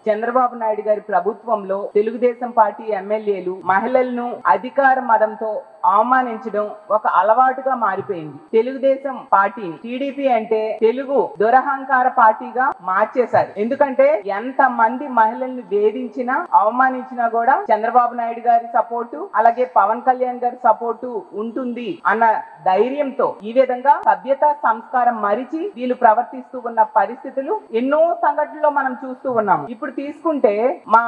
చంద్రబాబు నాయుడు గారి ప్రభుత్వంలో తెలుగుదేశం పార్టీ ఎమ్మెల్యేలు మహిళలను అధికార మదంతో అవమానించడం ఒక అలవాటుగా మారిపోయింది. తెలుగుదేశం పార్టీని టీడీపీ అంటే తెలుగు దురహంకార పార్టీగా మార్చేశారు. ఎందుకంటే ఎంత మంది మహిళల్ని వేధించినా అవమానించినా కూడా చంద్రబాబు నాయుడు గారి సపోర్టు అలాగే పవన్ కళ్యాణ్ గారి సపోర్టు ఉంటుంది అన్న ధైర్యంతో ఈ విధంగా సభ్యత సంస్కారం మరిచి వీళ్ళు ప్రవర్తిస్తూ ఉన్న పరిస్థితులు ఎన్నో సంఘటనలో మనం చూస్తూ ఉన్నాము. ఇప్పుడు తీసుకుంటే మా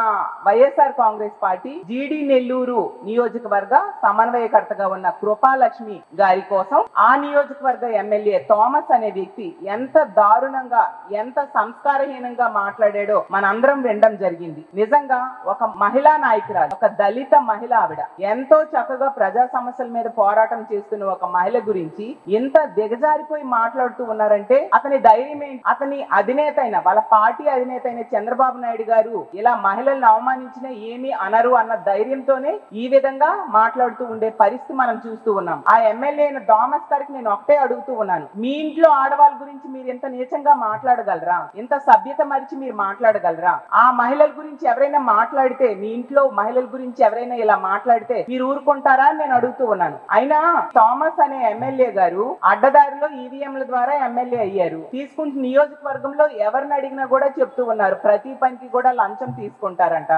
వైఎస్ఆర్ కాంగ్రెస్ పార్టీ జీడి నెల్లూరు నియోజకవర్గ సమన్వయకర్తగా ఉన్న కృపాలక్ష్మి గారి కోసం ఆ నియోజకవర్గ ఎమ్మెల్యే థామస్ అనే వ్యక్తి ఎంత దారుణంగా ఎంత సంస్కారహీనంగా మాట్లాడాడో మనందరం వినడం జరిగింది. నిజంగా ఒక మహిళా నాయకురాలు, ఒక దళిత మహిళ, ఆవిడ ఎంతో చక్కగా ప్రజా సమస్యల మీద పోరాటం చేస్తున్న ఒక మహిళ గురించి ఇంత దిగజారిపోయి మాట్లాడుతూ ఉన్నారంటే అతని ధైర్యం ఏంటి? అతని అధినేత అయిన వాళ్ళ పార్టీ అధినేత అయిన చంద్రబాబు నాయుడు గారు ఇలా మహిళలను అవమానించినా ఏమీ అనరు అన్న ధైర్యంతోనే ఈ విధంగా మాట్లాడుతూ ఉండే పరిస్థితి మనం చూస్తూ ఉన్నాం. ఆ ఎమ్మెల్యే అయిన థామస్ గారికి నేను ఒకటే అడుగుతూ ఉన్నాను, మీ ఇంట్లో ఆడవాళ్ళ గురించి మీరు ఎంత నీచంగా మాట్లాడగలరా? ఇంత సభ్యత మరిచి మీరు మాట్లాడగలరా? ఆ మహిళల గురించి ఎవరైనా మాట్లాడితే, మీ ఇంట్లో మహిళల గురించి ఎవరైనా ఇలా మాట్లాడితే మీరు ఊరుకుంటారా అని నేను అడుగుతూ ఉన్నాను. అయినా థామస్ అనే ఎమ్మెల్యే గారు అడ్డదారిలో ఈవీఎంల ద్వారా ఎమ్మెల్యే అయ్యారు. తీసుకుంటే నియోజకవర్గంలో ఎవరిని అడిగినా కూడా చెప్తూ ఉన్నారు ప్రతి పనికి కూడా లంచం తీసుకుంటారంట.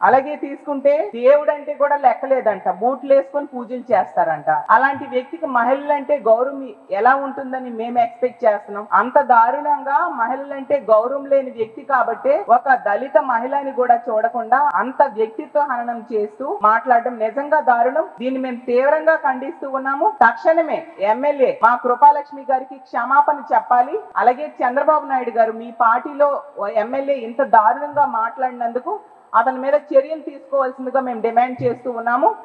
అలాగే తీసుకుంటే దేవుడు అంటే కూడా లెక్కలేదంట, బూట్లు వేసుకొని పూజలు చేస్తారంట. అలాంటి వ్యక్తికి మహిళలంటే గౌరవం ఎలా ఉంటుందని మేము ఎక్స్పెక్ట్ చేస్తున్నాం. అంత దారుణంగా మహిళలంటే గౌరవం లేని వ్యక్తి కాబట్టి ఒక దళిత మహిళని కూడా చూడకుండా అంత వ్యక్తిత్వ హననం చేస్తూ మాట్లాడడం నిజంగా దారుణం. దీన్ని మేము తీవ్రంగా ఖండిస్తూ ఉన్నాము. తక్షణమే ఎమ్మెల్యే మా కృపాలక్ష్మి గారికి క్షమాపణ చెప్పాలి. అలాగే చంద్రబాబు నాయుడు గారు మీ పార్టీలో ఎమ్మెల్యే ఇంత దారుణంగా మాట్లాడినందుకు అతని మీద చర్యలు తీసుకోవాల్సిందిగా మేము డిమాండ్ చేస్తూ ఉన్నాము.